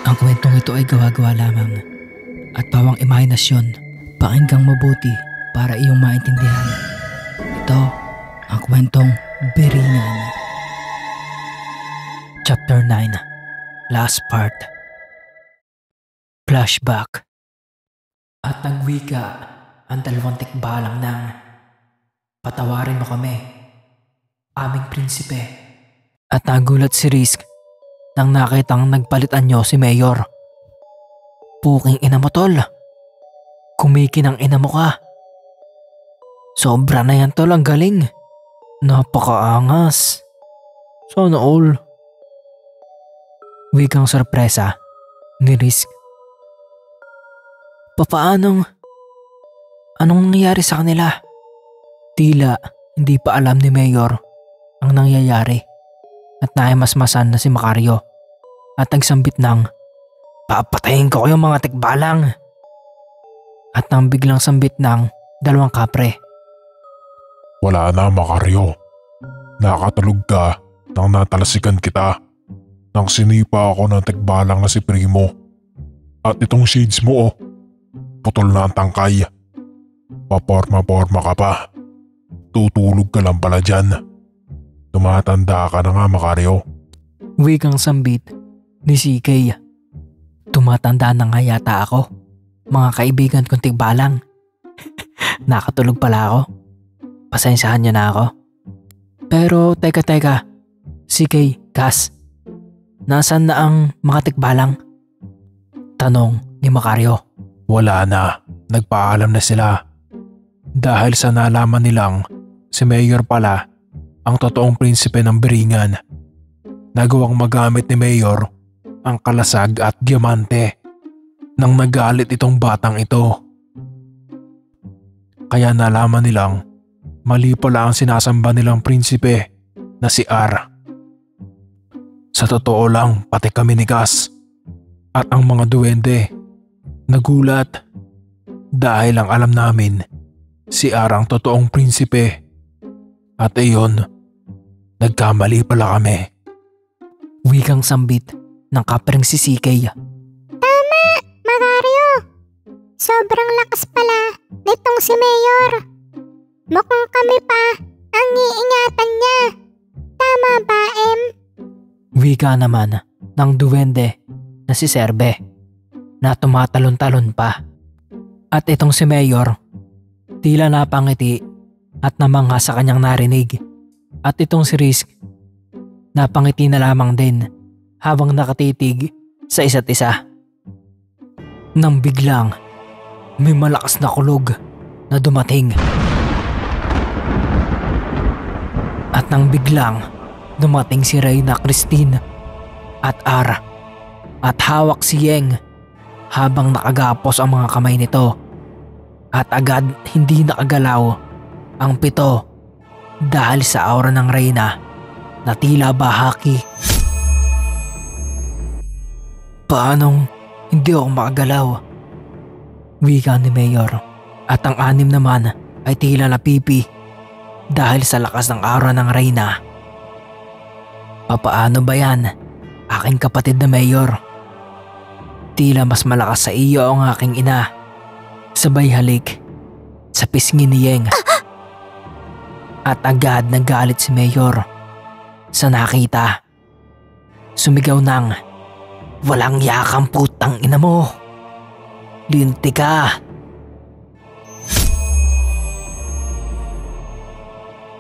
Ang kwentong ito ay gawa-gawa lamang at pawang imahinasyon. Pakinggang mabuti para iyong maintindihan. Ito ang kwentong Biringan. Chapter 9, Last Part. Flashback. At nagwika ang dalawang tikbalang ng, "Patawarin mo kami, aming prinsipe." At nagulat si Risk nang nakitang nagpalit anyo si Mayor. "Puking ina mo, tol. Kumikinang ina mo ka. Sobra na yan, tol, ang galing. Napakaangas. Sana all." Wikang sorpresa ni Risk. Anong nangyayari sa kanila? Tila hindi pa alam ni Mayor ang nangyayari at naimasmasan na si Macario at nagsambit ng, "Papatayin ko kayong mga tikbalang." At nang biglang sambit ng dalawang kapre. "Wala na, Macario. Nakatulog ka nang natalasikan kita. Nang sinipa ako ng tikbalang na si Primo. At itong shades mo, putol na ang tangkay. Paporma-porma ka pa. Tutulog ka lang pala dyan. Tumatanda ka na nga, Macario." Wikang sambit ni CK. "Tumatanda na nga yata ako, mga kaibigan kong tigbalang." Nakatulog pala ako. Pasensyahan niyo na ako. Pero teka, CK, Cass, nasaan na ang mga tigbalang? Tanong ni Macario. "Wala na. Nagpaalam na sila. Dahil sa nalaman nilang si Mayor pala ang totoong prinsipe ng Biringan. Nagawang magamit ni Mayor ang kalasag at diamante nang nagalit itong batang ito. Kaya nalaman nilang mali pala ang sinasamba nilang prinsipe na si R. Sa totoo lang, pati kami ni Cass at ang mga duwende nagulat dahil ang alam namin si R ang totoong prinsipe at iyon, nagkamali pala kami." Wikang sambit ng kapreng si CK. "Tama, Macario. Sobrang lakas pala nitong si Mayor. Mukhang kami pa ang iingatan niya. Tama ba, M?" Wika naman ng duwende na si Serbe na tumatalon-talon pa. At itong si Mayor, tila napangiti at namangha sa kanyang narinig. At itong si Risk, napangiti na lamang din habang nakatitig sa isa't isa. Nang biglang may malakas na kulog na dumating. At nang biglang dumating si Reyna Christine at R at hawak si Yeng habang nakagapos ang mga kamay nito. At agad hindi nakagalaw ang pito dahil sa aura ng Reyna na tila bahaki. "Paanong hindi ako makagalaw?" Wika ni Mayor. At ang anim naman ay tila napipi dahil sa lakas ng aura ng Reyna. "Papaano ba yan, aking kapatid na Mayor? Tila mas malakas sa iyo ang aking ina." Sabay halik sa pisngi ni Yeng. At agad nagalit si Mayor sa nakita. Sumigaw ng, "Walang yakang putang ina mo. Linti ka."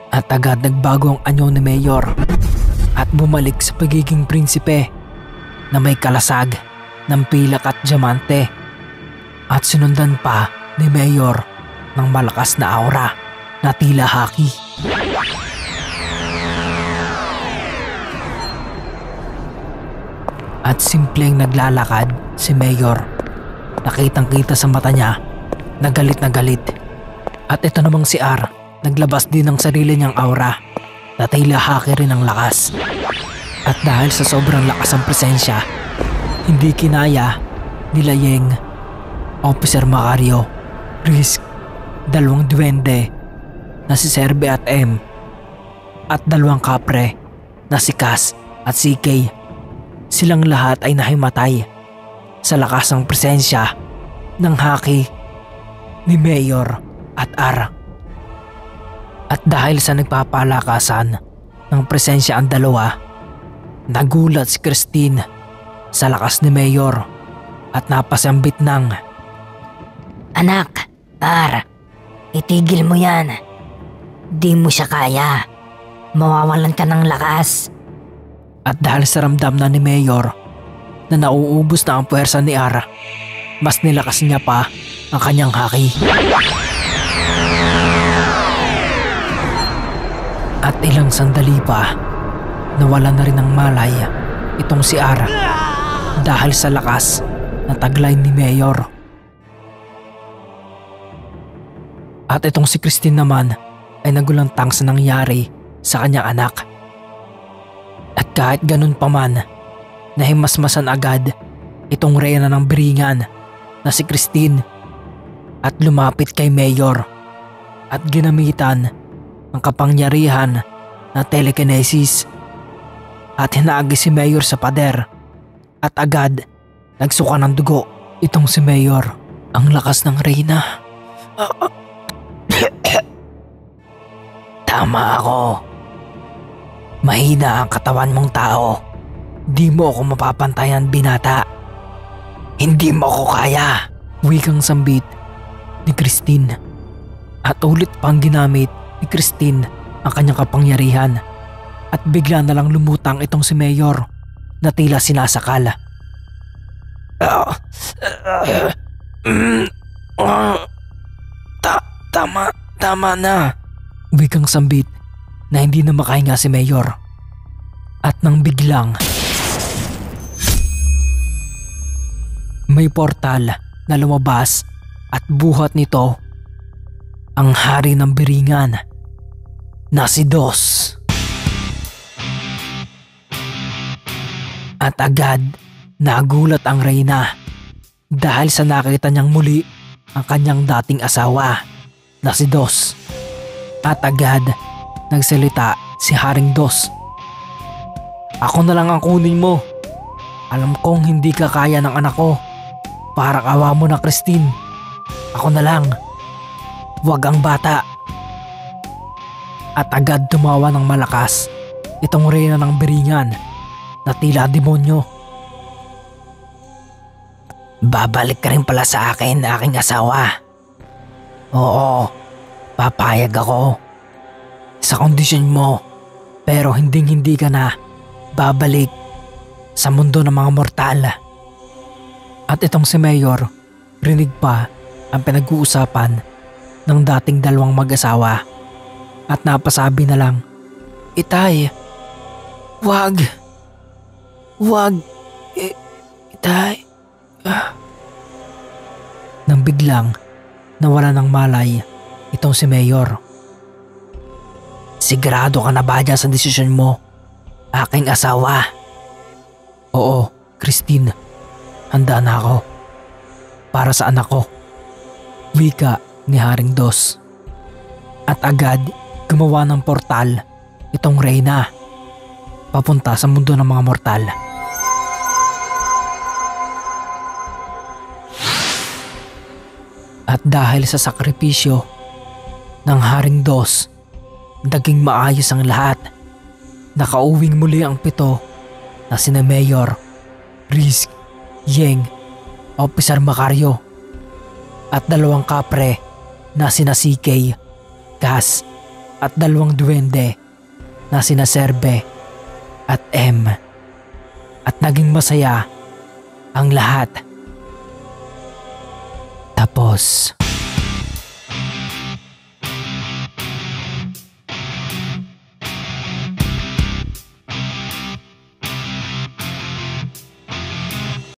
At agad nagbago ang anyo ni Mayor at bumalik sa pagiging prinsipe na may kalasag ng pilak at diamante. At sinundan pa ni Mayor ng malakas na aura na tila haki. At simpleng naglalakad si Mayor. Nakitang-kita sa mata niya na galit na galit. At ito namang si R, naglabas din ng sarili niyang aura na tila haki rin ang lakas. At dahil sa sobrang lakas ang presensya, hindi kinaya nila Yeng, Officer Macario, Risk, dalawang duwende na si Serbe at M, at dalawang kapre na si Cass at CK. Silang lahat ay nahimatay sa lakas ng presensya ng haki ni Mayor at R. At dahil sa nagpapalakasan ng presensya ang dalawa, nagulat si Christine sa lakas ni Mayor at napasambit ng, Anak, R, itigil mo yan. Di mo siya kaya. Mawawalan ka ng lakas. At dahil sa ramdam na ni Mayor na nauubos na ang puwersa ni R, mas nilakas niya pa ang kanyang haki. At ilang sandali pa, nawala na rin ng malay itong si R dahil sa lakas na taglay ni Mayor. At itong si Christine naman ay nagulantang sa nangyari sa kanyang anak. At kahit ganun pa man, nahimasmasan agad itong reyna ng biringan na si Christine at lumapit kay Mayor at ginamitan ang kapangyarihan na telekinesis at hinaagi si Mayor sa pader at agad nagsuka ng dugo itong si Mayor. Ang lakas ng reyna. Tama ako. Mahina ang katawan mong tao. Di mo ako mapapantayan, binata. Hindi mo ako kaya. Wikang sambit ni Christine. At ulit pang ginamit ni Christine ang kanyang kapangyarihan. At bigla na lang lumutang itong si Mayor na tila sinasakal. Tama na. Wikang sambit na hindi na makahinga si Mayor. At nang biglang may portal na lumabas at buhat nito ang hari ng biringan na si Dos. At agad nagulat ang reyna dahil sa nakita niyang muli ang kanyang dating asawa na si Dos. At agad nagsalita si Haring Dos. Ako na lang ang kunin mo. Alam kong hindi ka kaya ng anak ko. Parang awa mo na, Christine. Ako na lang. Huwag ang bata. At agad tumawa ng malakas itong reyna ng biringan na tila demonyo. Babalik ka rin pala sa akin, aking asawa. Oo, papayag ako. Sa kondisyon mo, pero hindi ka na babalik sa mundo ng mga mortal. At itong si Mayor, rinig pa ang pinag-uusapan ng dating dalawang mag-asawa at napasabi na lang, Itay, wag, Itay. Nang biglang nawala ng malay itong si Mayor. Sigurado ka na ba dyan sa desisyon mo, aking asawa? Oo, Christine. Handa na ako. Para sa anak ko. Wika ni Haring Dos. At agad gumawa ng portal itong reyna papunta sa mundo ng mga mortal. At dahil sa sakripisyo ng Haring Dos, naging maayos ang lahat. Nakauwing muli ang 7 na sina Mayor, Rizk, Yeng, Officer Macario at 2 kapre na sina CK, Gas at 2 duwende na sina Serbe at M. At naging masaya ang lahat. Tapos.